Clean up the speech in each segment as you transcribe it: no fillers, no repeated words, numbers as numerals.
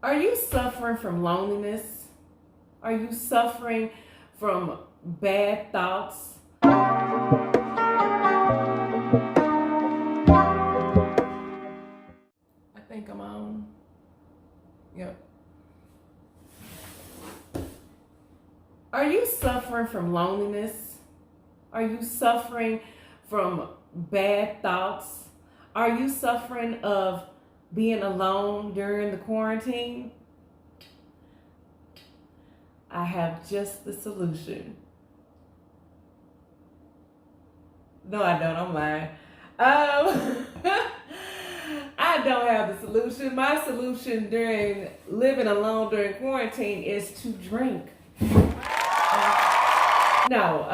Are you suffering from loneliness? Are you suffering from bad thoughts? I think I'm on. Yep. Are you suffering from loneliness? Are you suffering from bad thoughts? Are you suffering of being alone during the quarantine? I have just the solution. No, I don't. I'm lying. I don't have the solution. My solution during living alone during quarantine is to drink. No,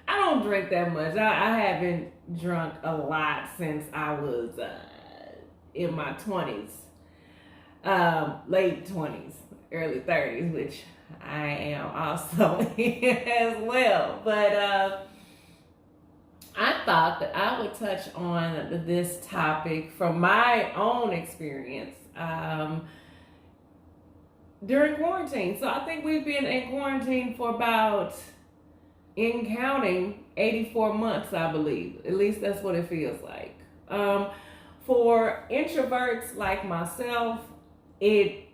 I don't drink that much. I haven't drunk a lot since I was in my 20s, late 20s, early 30s, which I am also as well. But I thought that I would touch on this topic from my own experience during quarantine. So I think we've been in quarantine for about, in counting, 84 months, I believe. At least that's what it feels like. For introverts like myself, it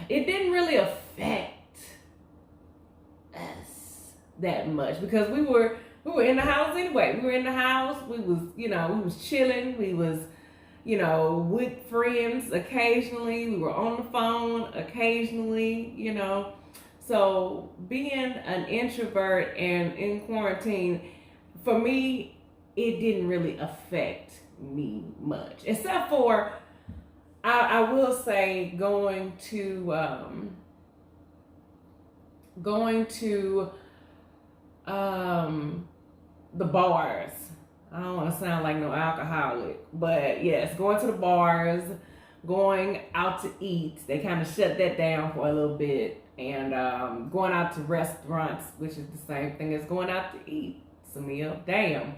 didn't really affect us that much because we were in the house anyway. We were in the house. We was chilling. We was, with friends occasionally. We were on the phone occasionally, So being an introvert and in quarantine, for me, it didn't really affect me much. Except for, I will say, going to the bars. I don't want to sound like no alcoholic, but yes, going to the bars, going out to eat. They kind of shut that down for a little bit. And going out to restaurants, which is the same thing as going out to eat. Samille, damn.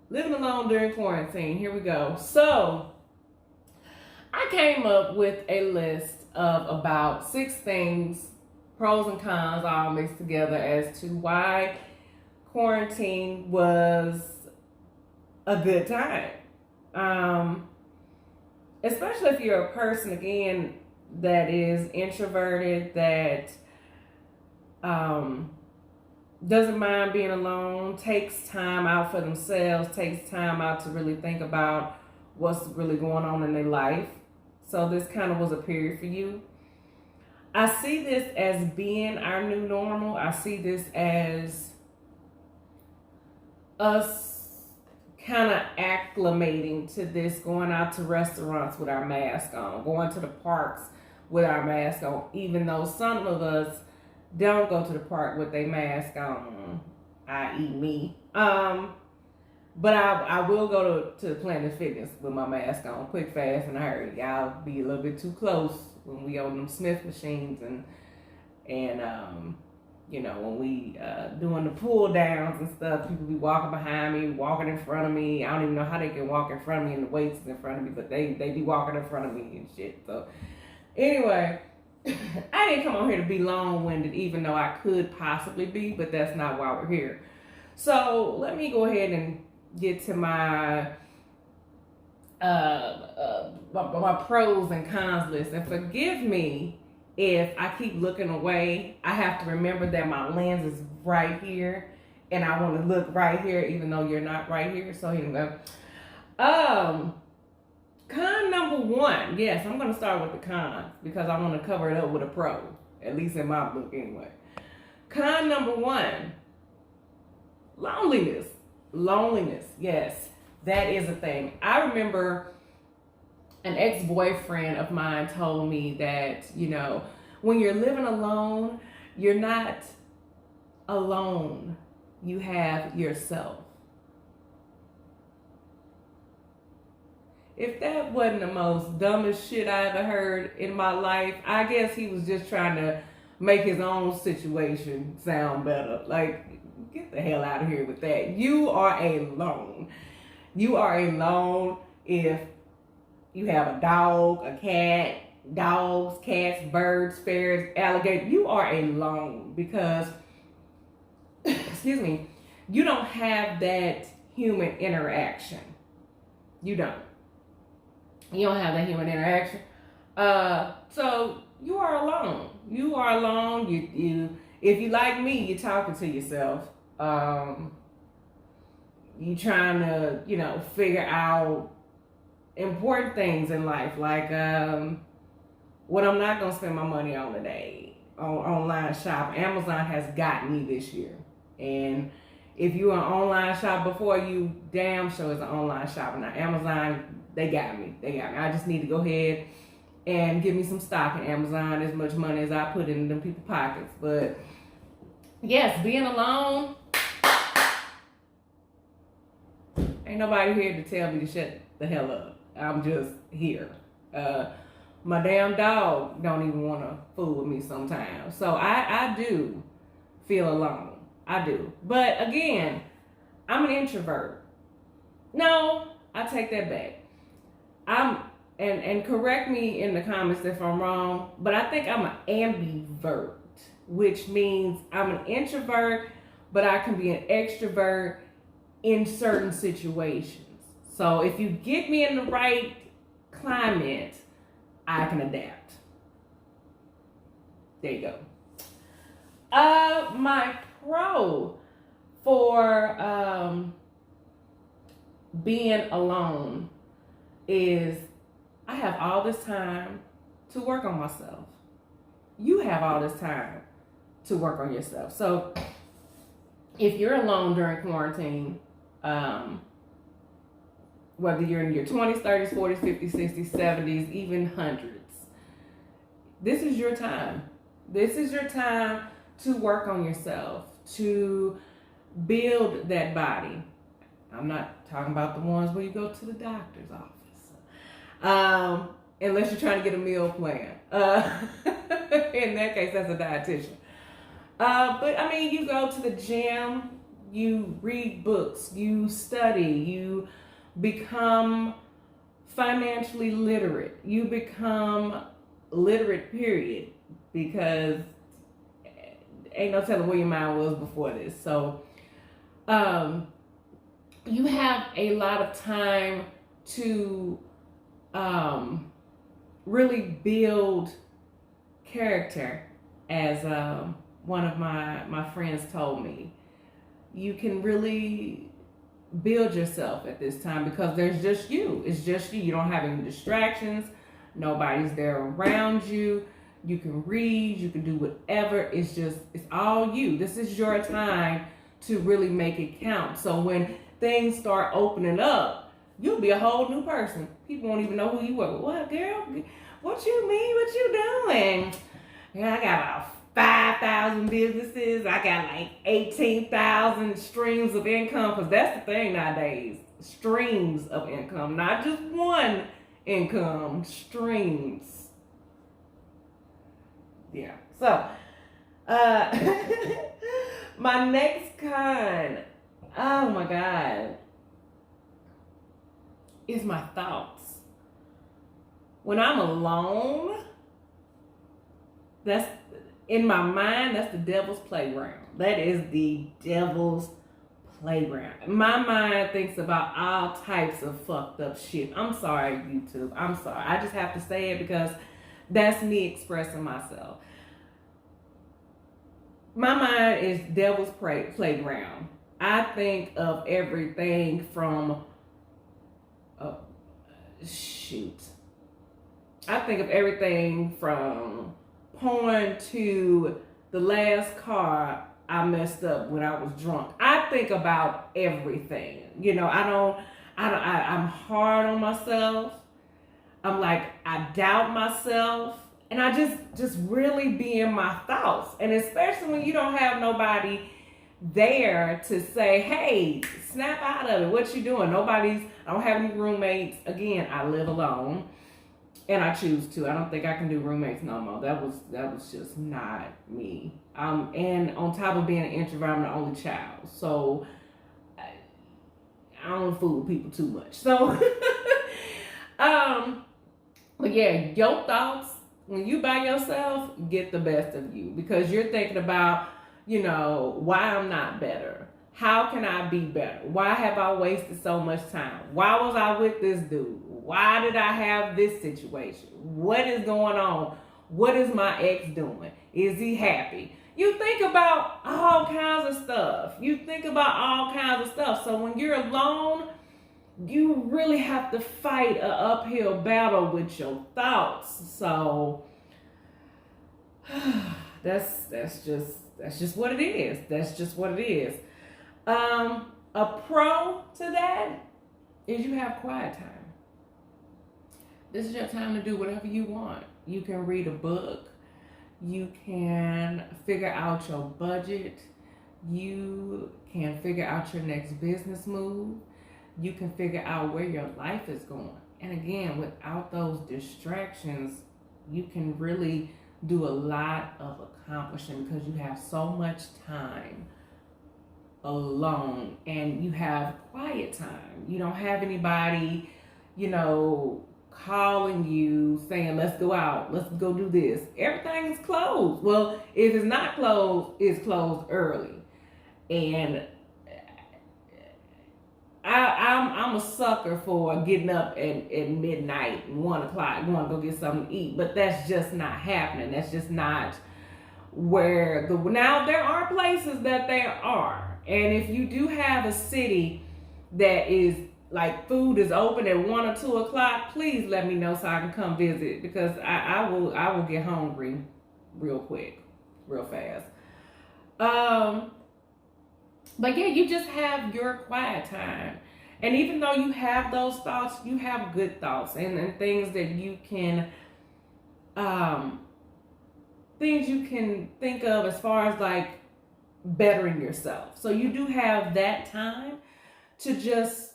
Living alone during quarantine. Here we go. So, I came up with a list of about 6 things, pros and cons all mixed together, as to why quarantine was a good time. Especially if you're a person, again, that is introverted, that doesn't mind being alone, takes time out for themselves, takes time out to really think about what's really going on in their life. So this kind of was a period for you. I see this as being our new normal. I see this as us kind of acclimating to this, going out to restaurants with our mask on, going to the parks with our mask on, even though some of us don't go to the park with their mask on, i.e. me. But I will go to Planet Fitness with my mask on, quick, fast, and hurry. Y'all be a little bit too close when we on them Smith machines and when we doing the pull downs and stuff, people be walking behind me, walking in front of me. I don't even know how they can walk in front of me and the weights is in front of me, but they be walking in front of me and shit. So anyway, I didn't come on here to be long-winded, even though I could possibly be, but that's not why we're here. So let me go ahead and get to my my pros and cons list. And forgive me if I keep looking away. I have to remember that my lens is right here, and I want to look right here, even though you're not right here. So here we go. Con number 1. Yes, I'm going to start with the con because I want to cover it up with a pro, at least in my book anyway. Con number 1, loneliness. Loneliness, yes, that is a thing. I remember an ex-boyfriend of mine told me that, when you're living alone, you're not alone. You have yourself. If that wasn't the most dumbest shit I ever heard in my life, I guess he was just trying to make his own situation sound better. Like, get the hell out of here with that. You are alone. You are alone if you have a dog, a cat, dogs, cats, birds, ferrets, alligators. You are alone because, excuse me, you don't have that human interaction. You don't. You don't have that human interaction. So you are alone. You are alone. You if you like me, you're talking to yourself. You trying to, figure out important things in life, like what I'm not gonna spend my money on today on online shop. Amazon has got me this year, and if you are an online shop before, you damn sure is an online shopper. Now Amazon, they got me. I just need to go ahead and give me some stock in Amazon, as much money as I put in them people's pockets. But yes, being alone, ain't nobody here to tell me to shut the hell up. I'm just here. My damn dog don't even want to fool with me sometimes. So I do feel alone. I do. But again, I'm an introvert. No, I take that back. And correct me in the comments if I'm wrong, but I think I'm an ambivert, which means I'm an introvert, but I can be an extrovert in certain situations. So if you get me in the right climate, I can adapt. There you go. My pro for being alone is I have all this time to work on myself. You have all this time to work on yourself. So if you're alone during quarantine, whether you're in your 20s, 30s, 40s, 50s, 60s, 70s, even hundreds, this is your time. This is your time to work on yourself, to build that body. I'm not talking about the ones where you go to the doctor's office. Unless you're trying to get a meal plan. In that case, that's a dietitian. But I mean, you go to the gym, you read books, you study, you become financially literate. You become literate, period. Because ain't no telling where your mind was before this. So, you have a lot of time to really build character, as one of my friends told me. You can really build yourself at this time because there's just you. It's just you. You don't have any distractions. Nobody's there around you. You can read. You can do whatever. It's all you. This is your time to really make it count. So when things start opening up, you'll be a whole new person. People won't even know who you were. What, girl? What you mean? What you doing? Yeah, I got about 5,000 businesses. I got like 18,000 streams of income. Because that's the thing nowadays. Streams of income. Not just one income. Streams. Yeah. So, my next con, oh my God, is my thoughts. When I'm alone, that's in my mind, that's the devil's playground. That is the devil's playground. My mind thinks about all types of fucked up shit. I'm sorry, YouTube. I'm sorry. I just have to say it because that's me expressing myself. My mind is devil's playground. I think of everything from I think of everything from porn to the last car I messed up when I was drunk. I think about everything. I'm hard on myself. I'm like, I doubt myself. And I just really be in my thoughts. And especially when you don't have nobody there to say, hey, snap out of it. What you doing? I don't have any roommates. Again, I live alone. And I choose to. I don't think I can do roommates no more. That was just not me. And on top of being an introvert, I'm the only child. So I don't fool with people too much. So, but yeah, your thoughts when you by yourself get the best of you because you're thinking about, why I'm not better. How can I be better? Why have I wasted so much time? Why was I with this dude? Why did I have this situation? What is going on? What is my ex doing? Is he happy? You think about all kinds of stuff. So when you're alone, you really have to fight an uphill battle with your thoughts. So that's just what it is. That's just what it is. A pro to that is you have quiet time. This is your time to do whatever you want. You can read a book. You can figure out your budget. You can figure out your next business move. You can figure out where your life is going. And again, without those distractions, you can really do a lot of accomplishing because you have so much time alone and you have quiet time. You don't have anybody, calling you saying, let's go out, let's go do this. Everything is closed. Well, if it's not closed, it's closed early. And I'm a sucker for getting up at midnight and 1 o'clock, going to go get something to eat, but that's just not happening. That's just not where now there are places that there are. And if you do have a city that is like food is open at 1 or 2 o'clock, please let me know so I can come visit because I will get hungry real quick, real fast. But yeah, you just have your quiet time. And even though you have those thoughts, you have good thoughts and things that you can think of as far as like bettering yourself. So you do have that time to just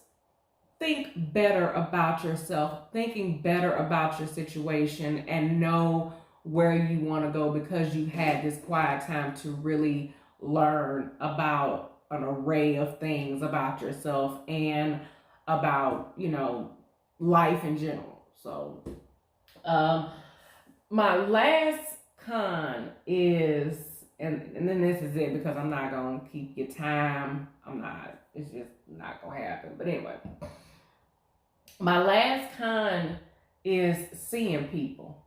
think better about yourself, thinking better about your situation, and know where you want to go because you had this quiet time to really learn about an array of things about yourself and about, life in general. So, my last con is, and then this is it because I'm not going to keep your time. It's just not going to happen. But anyway, my last con is seeing people.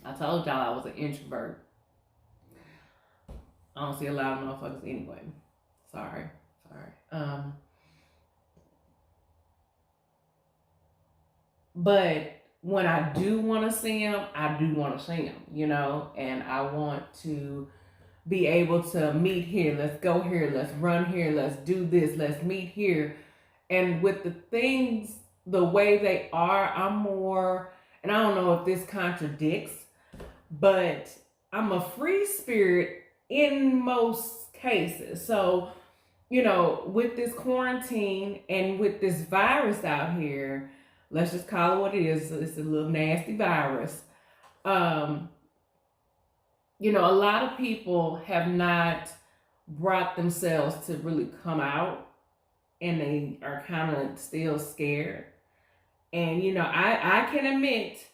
I told y'all I was an introvert. I don't see a lot of motherfuckers anyway. Sorry. But when I do want to see them, I do want to see them, and I want to be able to meet here. Let's go here. Let's run here. Let's do this. Let's meet here. And with the things the way they are, I'm more, and I don't know if this contradicts, but I'm a free spirit in most cases. So, with this quarantine and with this virus out here, let's just call it what it is. It's a little nasty virus. A lot of people have not brought themselves to really come out and they are kind of still scared. And, I can admit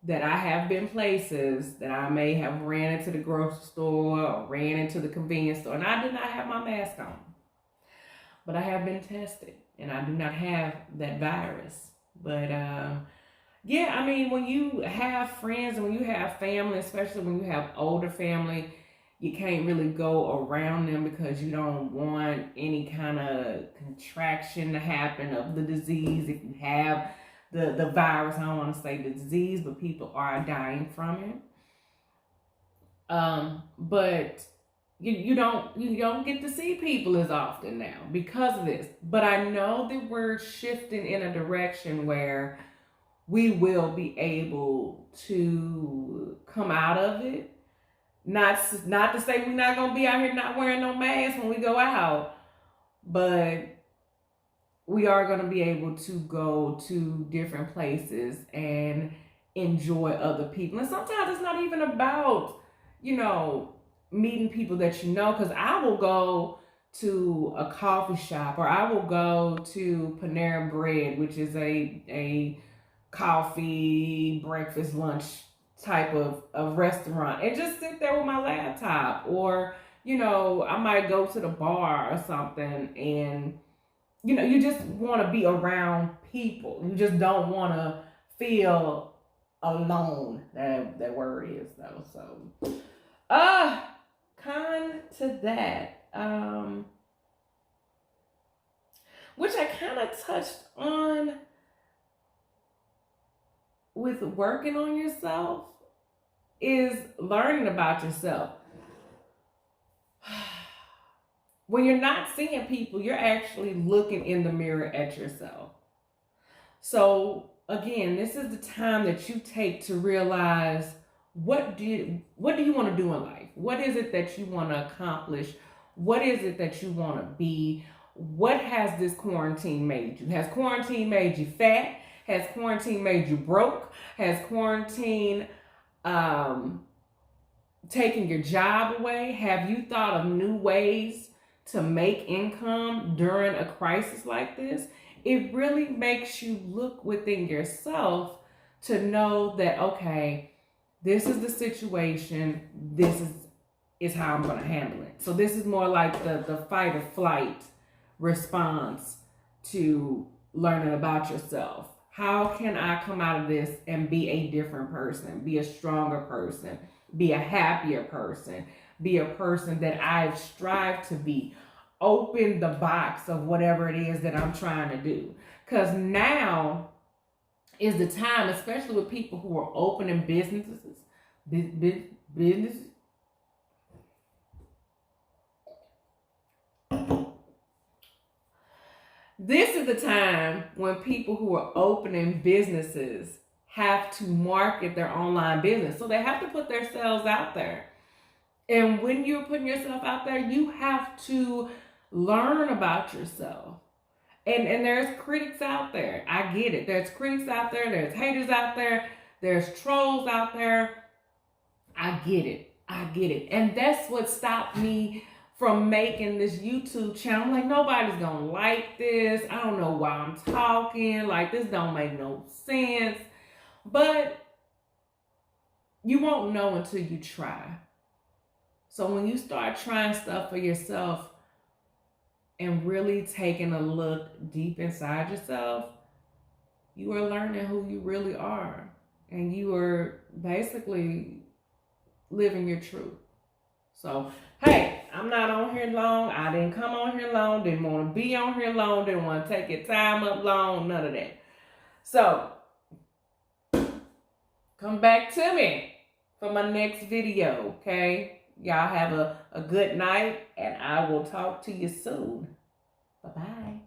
that I have been places that I may have ran into the grocery store or ran into the convenience store and I did not have my mask on. But I have been tested and I do not have that virus. But when you have friends and when you have family, especially when you have older family, you can't really go around them because you don't want any kind of contraction to happen of the disease. If you have the virus, I don't want to say the disease, but people are dying from it. But you don't get to see people as often now because of this. But I know that we're shifting in a direction where we will be able to come out of it. Not to say we're not gonna be out here not wearing no mask when we go out, but we are gonna be able to go to different places and enjoy other people. And sometimes it's not even about, meeting people that you know, because I will go to a coffee shop, or I will go to Panera Bread, which is a coffee, breakfast, lunch type of restaurant, and just sit there with my laptop. Or, you know, I might go to the bar or something, and, you know, you just want to be around people. You just don't want to feel alone. That word is, though. So, con to that. Which I kind of touched on with working on yourself, is learning about yourself. When you're not seeing people, you're actually looking in the mirror at yourself. So again, this is the time that you take to realize, what do you want to do in life? What is it that you want to accomplish? What is it that you want to be? What has this quarantine made you? Has quarantine made you fat? Has quarantine made you broke? Has quarantine taken your job away? Have you thought of new ways to make income during a crisis like this? It really makes you look within yourself to know that, okay, this is the situation. This is how I'm going to handle it. So this is more like the fight or flight response to learning about yourself. How can I come out of this and be a different person, be a stronger person, be a happier person, be a person that I've strived to be? Open the box of whatever it is that I'm trying to do. Because now is the time, especially with people who are opening businesses. This is the time when people who are opening businesses have to market their online business. So they have to put themselves out there. And when you're putting yourself out there, you have to learn about yourself. And there's critics out there. I get it. There's critics out there. There's haters out there. There's trolls out there. I get it. And that's what stopped me from making this YouTube channel. I'm like, nobody's gonna like this. I don't know why I'm talking. Like, this don't make no sense. But you won't know until you try. So when you start trying stuff for yourself and really taking a look deep inside yourself, you are learning who you really are. And you are basically living your truth. So, hey, I'm not on here long. I didn't come on here long. Didn't want to be on here long. Didn't want to take your time up long. None of that. So, come back to me for my next video, okay? Y'all have a good night, and I will talk to you soon. Bye-bye.